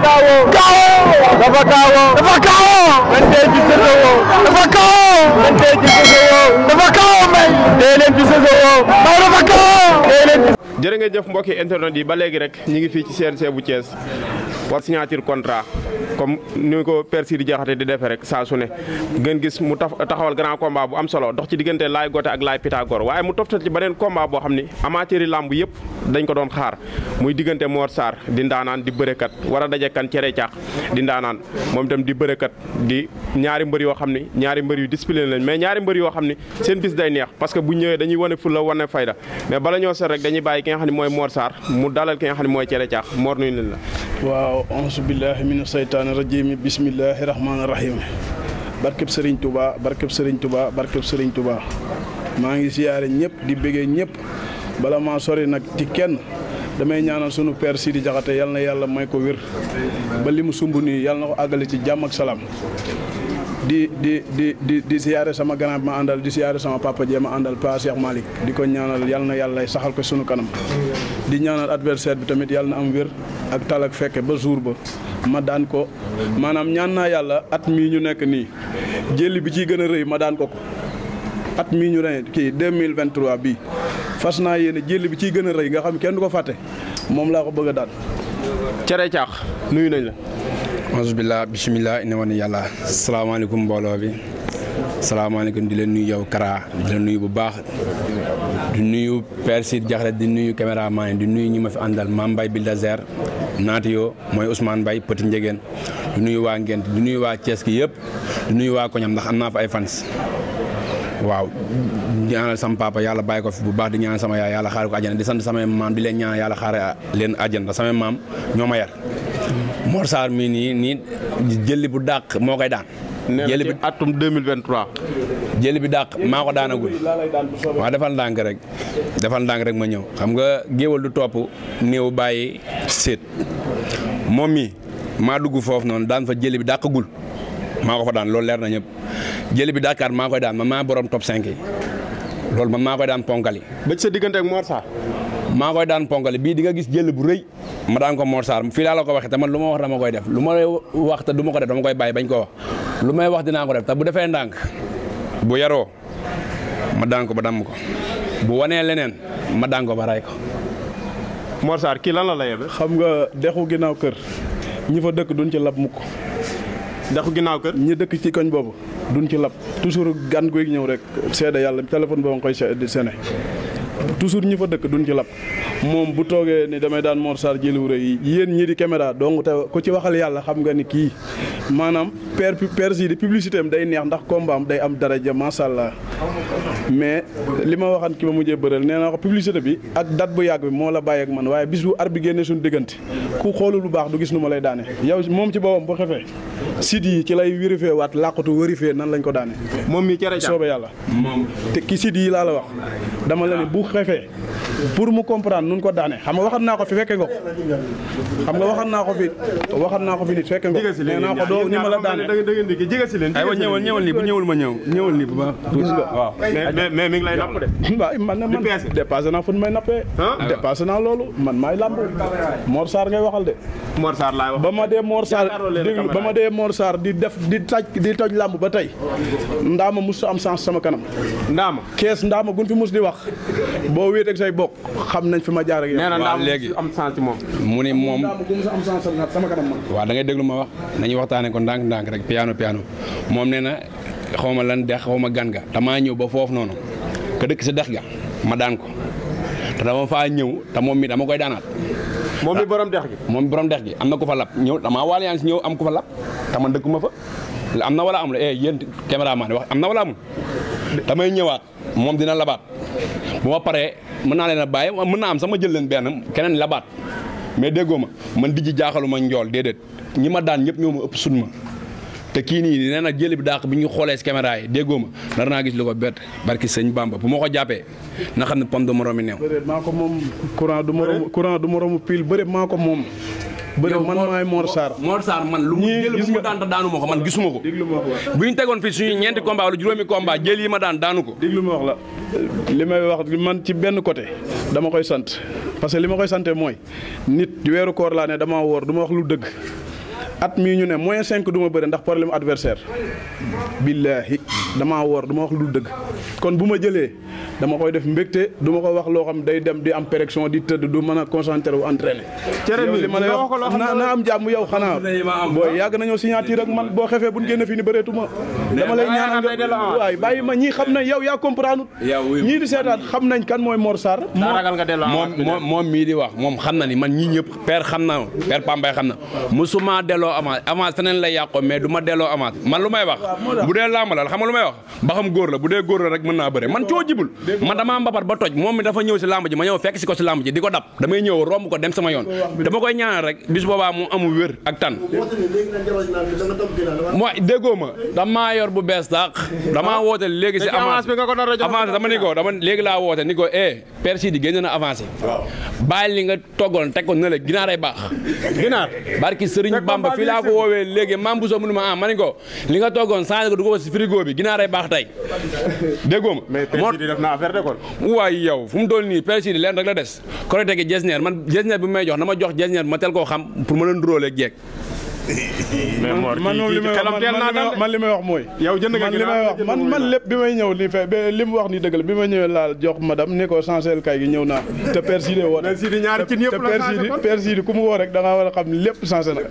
kaawoo. dafa kaawoo. dafa kaawoo. man tey ci sësëwoo. dafa kaawoo. man tey ci sësëwoo. dafa kaawoo may. tey leen ci sësëwoo. may dafa kaawoo. tey leen ci. jërë ngeen jëf mbokki internet yi ba léegi rek ñu ngi fii ci CNG bu Thiès war signature contrat comme ni ko Père Sidi Diakhaté di defee rek saa su ne ngeen gis mu taxawal grand combat bu am solo dox ci diggante Laye Gothé ak Laye Pythagore waaye mu toftal ci beneen combat boo xam ni amateur yi làmb yëpp dañ ko doon xaar muy diggante Mor Sarr di ndaanaan di bërekat war a daje kan cere caax di ndaanaan moom itam di bërekat di ñaari mbër yoo xam ni ñaari mbër yu discipline lañ mais ñaari mbër yoo xam ni seen bis day neex parce que bu ñëwee dañuy wane fulla wane fayda mais bala ñoo seet rek dañuy bàyyi ki nga xam ne mooy Mor Sarr mu dalal ki nga xam ne mooy cere caax Mor nuyu leen la. waaw auzu billahi mina seytaani rajim bismillahi rahmaani rahim barkeb Serigne Touba barkeb Serigne Touba barkeb Serigne Touba maa ngi siyaare ñëpp di bëggee ñëpp bala maa sori nag ci kenn damay ñaanal sunu père Sidi Diakhaté yal na yàlla may ko wér ba li mu sumb nii yal na ko àggale ci jàmm ak salaam di siyaare sama grand bi ma àndal di siyaare sama papa jee ma àndal Pa Cheikh Malick di ko ñaanal yal na yàlla saxal ko sunu kanam di ñaanal adversaire bi tamit yàlla na am wér ak tal ak fekke ba jour ba ma daan ko maanaam ñaan naa yàlla at mii ñu nekk nii jëli bi ciy gën a rëy ma daan ko at mii ñu ne kii 2023 bii fas naa yéene jëli bi ciy gën a rëy nga xam kenn du ko fàtte moom laa ko bëgg a daan. cere caax nuyu nañ la. alhamdulilah bisimilah ina wane yàlla salaamaaleykum mbooloo bi salaamaaleykum di leen nuyu yow Kara di leen nuyu bu baax di nuyu Père Sidi Diakhaté di nuyu caméraman di nuyu ñi ma fi àndal Mame Mbaye Bulldozer Naatio mooy Ousmane Mbaye Petit Ndiégène di nuyu waa Ngent di nuyu waa Thiès ki yëpp di nuyu waa Koñam ndax am naa fa ay fans waaw ñaanal sama papa yàlla bàyyi ko fi bu baax di ñaanal sama yaay yàlla xaare ko àjjana di sant samay maam di leen ñaanal yàlla xaare leen àjjana samay maam ñoo ma yar Mor Sarr mii nii jëli bu dàq moo koy daan. jëli bi atum 2023. jëli bi dàq maa ko daanagul waaw defal ndànk rek ma ñëw xam nga géwal du topp néew bàyyi séet moom mii maa dugg foofu noonu daan fa jëli bi dàqagul maa ko fa daan loolu leer na ñëpp jëli bi Dakar maa koy daan man maa borom top 5 yi loolu man maa koy daan ponkali. ba ci sa diggante ak Mor Sarr. maa koy daan ponkali bii di nga gis jël bu rëy ma daan ko Mor Sarr fii laa la ko waxee te man lu ma wax dama koy def lu ma wax te du ma ko def dama koy bàyyi bañ ko wax lu may wax dinaa ko def te bu defee ndànk bu yaroo ma daan ko ba damm ko bu wanee leneen ma daan ko ba ray ko. Mor Sarr kii lan la yebe. xam nga dexu ginnaaw kër ñi fa dëkk duñ ci lab mukk. dexu ginnaaw kër. ñi dëkk ci koñ boobu duñ ci lab toujours gan guy ñëw rek seede yàlla téléphone boobu nga koy sene toujours ñi fa dëkk duñ ci lab moom bu toogee ni damay daan Mor Sarr jëliw rëy yéen ñii di caméra donc te ku ci waxal yàlla xam nga ni kii maanaam père si di publicité am day neex ndax combat am day am daraja macha allah mais li ma waxan ki ma mujjee bëral nee naa ko publicité bi ak date bu yàgg bi moo la bàyyi ak man waaye bis bu ar bi génnee suñu diggante ku xoolu lu baax du gis nu ma lay daane yow moom ci boppam bu xefee site yi ci lay vérifié waat làqatu vérifié nan lañ ko daane moom mi cere soobee yàlla moom te ki site yi laa la wax dama la ne bu xefee pour mu comprendre nun ko daane xam nga waxat naa ko fi fekke nga ko xam nga waxat naa ko fi nit fekke nga ko nee naa ko doo ni ma la daane aywa ñëwal nii bu ñëwul ma ñëwal nii bu baax waaw mais mi ngi lay napp de waaw man dépassé naa fu may nappee dépassé naa loolu man maay làmb Mor Sarr ngay waxal de Mor Sarr laay wax ba ma dee Mor Sarr déglu ba ma dee Mor Sarr di toj làmb ba tey ndaama mus am sens sama kanam ndaama gun fi mus di wax boo wéet ak say bokk xam nañ fi ma jaar ak yow. nee na waaw léegi am sens ci moom. mu ni moom ndaama gu mus am sens sama kanam man. waaw da ngay déglu ma wax nañu waxtaanee ko ndànk rek piano moom nee na xaw ma lan dex xaw ma gan ga damaa ñëw ba foofu noonu ka dëkk si dex ga ma daan ko te dama faa ñëw te moom mi dama koy daanaat. moom mi borom dex gi. moom mi borom dex gi am na ku fa lab ñëw damaa waale yaa si ñëw am ku fa lab te man dëkkuma fa am na wala amul yéen caméraman wax am na wala amul damay ñëwaat moom dina labaat bu ma paree mën naa leen a bàyyi mën naa am sama jël leen benn keneen labaat mais déggoo ma man di ji jaaxaluma njool déedéet ñi ma daan ñëpp ñoo ma ëpp sut ma te kii nii nee na jëli bi dàq bi ñu xoolee si caméra yi déggoo ma nar naa gis lu ko bett barki sëñ Bamba bu ma ko jàppee na xam ne pom du moromi neew. bëre maa ko moom courant du moromu pile bëre maa ko moom. bëre man maay Mor Sarr. Mor Sarr man lu mu jël bu mu daan daanu ma ko man gisuma ko. déglu ma wax bu ñu tegoon fii suñu ñeenti combat wala juróomi combat jël yi ma daanu ko. déglu ma wax la li may wax man ci benn côté dama koy sant parce que li ma koy sante mooy nit weeru koor laa ne dama woor du ma wax lu dëgg at mii ñu ne -5 du ma bëre ndax problème adversaire billaahi damaa woor du ma wax lu dëgg kon bu ma jëlee dama koy def mbégte du ma ko wax loo xam day dem di am pérection di tëdd du mën a concentré wu entraîné. li ma lay wax na am jàmm yow xanaa booy yàgg nañoo signature ak man boo xefee bu ñu génne fii ni bëreetuma dama lay ñaanal nga waay bàyyi ma ñii xam nañ yow yaa comprendre ñii di seetaan xam nañ kan mooy Mor Sarr moom mii di wax moom xam na ni man ñii ñëpp père xam na père Pambay xam na musuma delloo avance feneen lay yàqoo mais du ma delloo avance man lu may wax bu dee làmb la xam nga lu may wax ba xam góor la bu dee góor la rek mën naa bëre man coo jibul man damaa mbapat ba toj moom mi dafa ñëw si làmb ji ma ñëw fekk si ko si làmb ji di ko dab damay ñëw romb ko dem sama yoon dama koy ñaanal rek bis boobaa mu amul wér ak tan mooy déggoo ma damaa yor bu bees dàq damaa woote léegi si avance dama ni ko léegi laa woote ni ko Père Sidi génn na avancé bàyyi li nga toggoon teg ko na la ginaar ay baax ginaar barki Sëriñ Bamba fii laa ko woowee léegi mam bu so mënu ma ma ni ko li nga toggoon changé ko du ko si frigo bi ginaar ay baax tey déggoo ma mais Père Sidi def na affaire de kon waaye yow fu mu toll nii Père Sidi leen rek la des correcté gi jesneer man jesneer bi may jox na ma jox jesneer ma tel koo xam pour ma leen dróoleeg jeeg man li may wax mooy yow jënd nga man li may wax man lépp bi may ñëw li fe li mu wax ni dëgg la bi may ñëwee laa jox madame ni ko changé kay gi ñëw naa te Père Sidi woo te Père Sidi ku mu woo rek da ngaa war a xam lépp changé na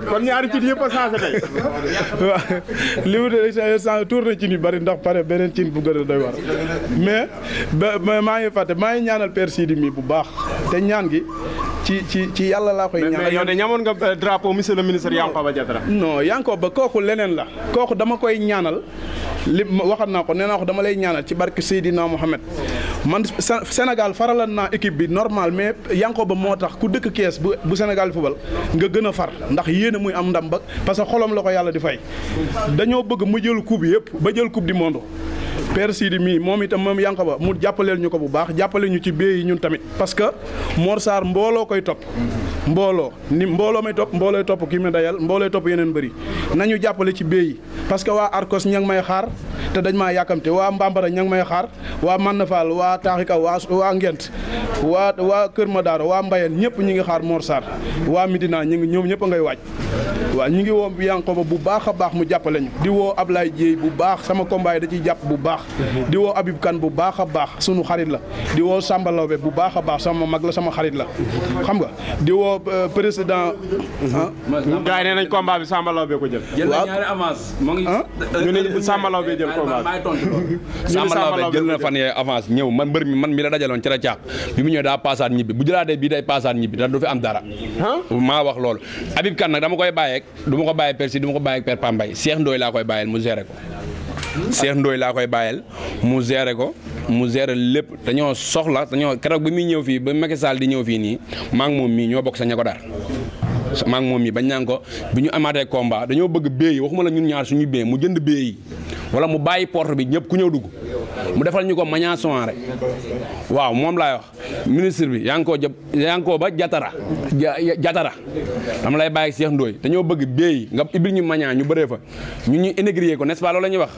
kon ñaari cin yëpp a changé tey waaw li mu de tour na cin yu bari ndax pare beneen cin bu gën a doy war mais maa ngi fàtte maa ngi ñaanal Père Sidi mi bu baax te ñaan gi ci yàlla laa koy ñaanal. mais yow de ñamoon nga drapeau monsieur le ministre Yankhoba Diattara. non Yankhoba kooku leneen la kooku dama koy ñaanal li waxat naa ko nee naa ko dama lay ñaanal ci barke Seydina Mohamed man Sénégal faralan naa équipe bi normal mais Yankhoba moo tax ku dëkk Kees bu Sénégal football nga gën a far ndax yéen a muy am ndam ba parce que xolam la ko yàlla di fay dañoo bëgg mu jël coupe yëpp ba jël coupe du monde. Père Sidi mii moom itam moom Yankhoba mu jàppaleel ñu ko bu baax jàppale ñu ci bee yi ñun tamit parce que Mor Sarr mbooloo koy topp mbooloo may topp mboolooy topp kii ma dayal mboolooy topp yeneen bëri nañu jàppale ci bee yi parce que waa Arcos ña ngi may xaar te dañ maa yàkkamte waa Mbambara ña ngi may xaar waa Manna Fall waa Taaxika waa Ngent waa Kër Madaro waa Mbayeen ñëpp ñi ngi xaar Mor Sarr waa Midina ñi ngi ñoom ñëpp a ngay waaj waaw ñi ngi woo Yankhoba bu baax a baax mu jàppale ñu di woo Ablaye Dieye bu baax sama combat yi da ciy jàpp bu baax di woo Habib Kane bu baax a baax sunu xarit la di woo Samba Lawbe bu baax a baax sama mag la sama xarit la xam nga di woo président gars yi nee nañ combat bi Samba Lawbe ko jël na ñaari avance mu ngi ñu ne Samba Lawbe jël combat bi Samba Lawbe jël na fan yee avance ñëw man mbër mi man mi la dajaloon ci la caax bi mu ñëw daa paasaat ñibbi bu jëlaatee bii day paasaat ñibbi da du fi am dara maa wax loolu Habib Kane nag dama koy bàyyeeg du ma ko bàyyee Père Sidi du ma ko bàyyeeg Père Pambay Cheikh Ndoye laa koy bàyyeel mu géré ko Cheikh Ndoye laa koy bàyyeel mu géré ko mu géré lépp dañoo soxla dañoo keroog bi muy ñëw fii ba Macky Sall di ñëw fii nii maa ngi moom mii ñoo bokk sa ña ko dar maa ngi moom mii bañ naan ko bi ñu amaatee combat dañoo bëgg bee yi waxuma la ñun ñaar suñu bee mu jënd bee yi wala mu bàyyi porte bi ñëpp ku ñëw dugg mu defal ñu ko Magnan Soumaré waaw moom laay wax ministre bi Yankhoba Diattara dama lay bàyyi Cheikh Ndoye dañoo bëgg béy nga ibil ñu Magnan ñu bëree fa ñun ñuy intégré ko n'est-ce pas loolu la ñuy wax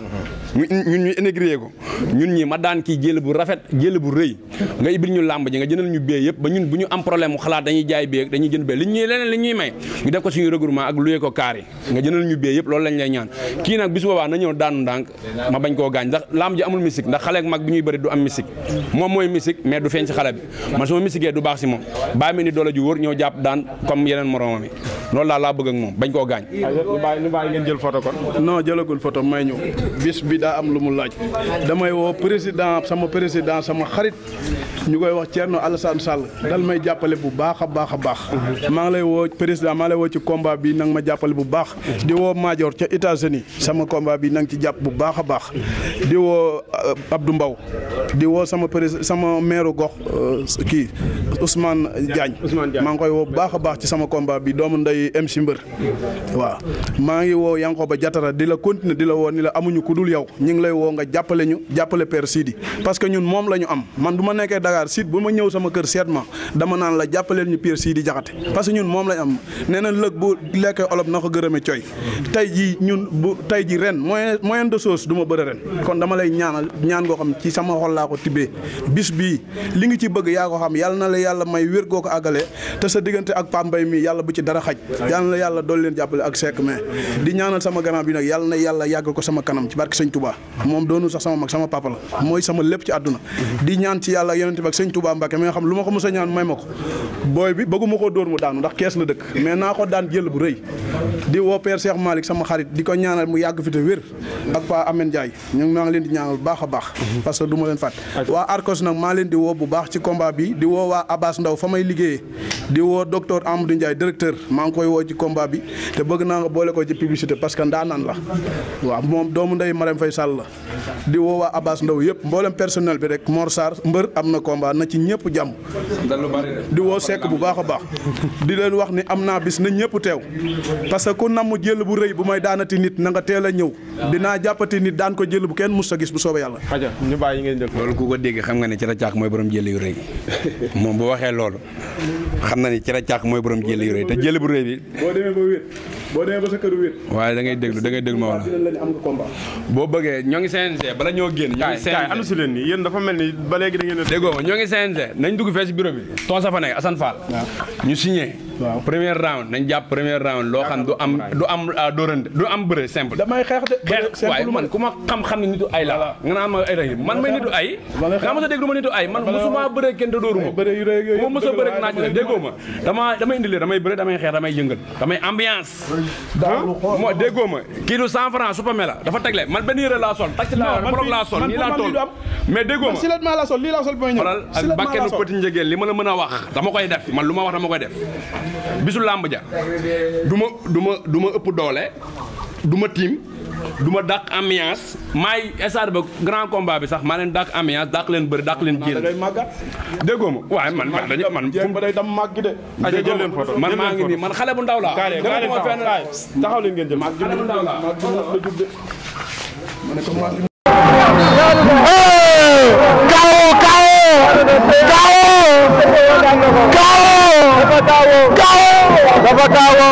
ñun ñuy intégré ko ñun ñi ma daan kii jël bu rafet jël bu rëy nga ibil ñu làmb ji nga jëndal ñu béy yëpp ba ñun bu ñu am problème mu xalaat dañuy jaay béy dañuy jënd béy leneen li ñuy may ñu def ko suñu regroupement ak luyee ko kaar yi nga jëndal ñu béy yëpp loolu lañ lay ñaan kii nag bis boobaa na ñëw daanu ndànk ma bañ koo gaañ ndax làmb ji amul musique ndax xale ak mag bi ñuy bëri du am musique moom mooy musique mais du feeñ si xale bi man su ma musiquee du baax si moom bàyyi ma ni doole ju wóor ñëw jàpp daan comme yeneen moromam yi loolu daal laa bëgg ak moom bañ koo gaañ. ñu bàyyi ngeen jël photo kon. non jëlagul photo may ñëw bis bi daa am lu mu laaj damay woo président sama xarit ñu koy wax Thierno Alassane Sall dal may jàppale bu baax a baax a baax maa ngi lay woo président maa ngi lay woo ci combat bi nang ma jàppale bu baax di woo Madior ca États-Unis sama combat bi nang ci jàpp bu baax a baax di woo Abdou Mbow di woo sama maire gox kii Ousmane Diagne maa ngi koy woo bu baax a baax ci sama combat bi doomu nday MC Mbër waaw maa ngi woo Yankhoba Diattara di la continuer di la woo ni la amuñu ku dul yow ñu ngi lay woo nga jàppale ñu jàppale Père Sidi parce que ñun moom la ñu am man du ma nekkee Dakar Sidi bu ma ñëw sama kër seet ma dama naan la jàppaleel ñu Père Sidi Diakhaté parce que ñun moom lañ am nee na lëg bu lekkee olof na ko gërëme coy tey jii ñun bu tey ji ren moyen de chose du ma bëre ren kon dama lay ñaanal ñaan goo xam ci sama xol laa ko tibbee bis bii li nga ci bëgg yaa ko xam yàlla na la yàlla may wér goo ko àggale te sa diggante ak Pape Mbaye mi yàlla bu ci dara xaj yàlla na yàlla dool leen jàppale ak Seck mais di ñaanal sama grand bi nag yàlla na yàlla yàggal ko sama kanam ci barke sëñ Touba moom doonul sax sama mag sama papa la mooy sama lépp ci àdduna di ñaan ci yàlla yonent bi ak sëñ Touba Mbacke mi nga xam lu ma ko mos a ñaan may ma ko booy bi bëgguma koo dóor mu daanu ndax kees la dëkk mais naa ko daan jël bu rëy di woo Père Cheikh Malick sama xarit di ko ñaanal mu yàgg fi te wér ak Pa Amen Ndiaye ñu ngi maa ngi leen di ñaanal bu baax a baax parce que du ma leen fàtte waa Arcos nag maa leen di woo bu baax ci combat bi di woo waa Abbas Ndaw fa may liggéeyee di woo docteur Amadou Ndiaye directeur maa ngi koy woo ci combat bi te bëgg naa nga boole ko ci publicité parce que ndaanaan la waaw moom doomu ndey Marème Faye Sall la di woo waa Abbas Ndaw yëpp mboolem personnel bi rek Mor Sarr mbër am na combat na ci ñëpp jàmm di woo Seck bu baax a baax di leen wax ni am naa bis na ñëpp teew parce que ku namm jël bu rëy bu may daanati nit na nga teel a ñëw dinaa jàppati nit daan ko jël bu kenn mus a gis bu soobee yàlla ñu bàyyi ngeen jël loolu ku ko dégg xam nga ne ci la caax mooy borom jël yu rëy moom bu waxee loolu xam na ni ci la caax mooy borom jël yu rëy te jël bu rëy bi boo demee ba wéet boo demee ba sa kër wéet waaye da ngay déglu ma wala am nga combat boo bëggee ñoo ngi CNG bala ñoo génn ñoo ngi CNG anu si leen nii yéen dafa mel ni ba léegi da ngeen déggoo ma ñoo ngi CNG nañ dugg fee si bureau bi ton sa fa nekk Assane Fall ñu signé premier round nañ jàpp premier round loo xam du am dóorante du am bëre simple damay xeex de waaye man ku ma xam-xam ne nitu ay la nga naan ma ay rek man may nitu ay nga mos a dégg du ma nitu ay man mosuma bëre kenn te dóoruma ku ma mos a bëre naaj la déggoo ma damay indi lee damay bëre damay xeex damay yëngal damay ambiance moo déggoo ma kii du 100 francs su pame la dafa tegle man benn yére laa sol taxi laa sol nii laa toll mais déggoo ma silettement laa sol lii laa sol mooy ñëw xoolal ak bakkenu petit njëgeel li ma la mën a wax dama koy def man lu ma wax dama koy def bisu làmb ja du ma ëpp doole du ma tiim du ma dàq ambiance maay stade ba grand combat bi sax maa leen dàq ambiance dàq leen bëri dàq leen jël déggoo ma waaye man ba day dam màgg de jël leen photo man maa ngi nii man xale bu ndaw laa taxaw leen ngeen jël xale bu ndaw laa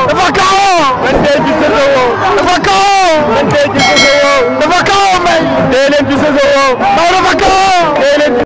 dafa kawo man tey ci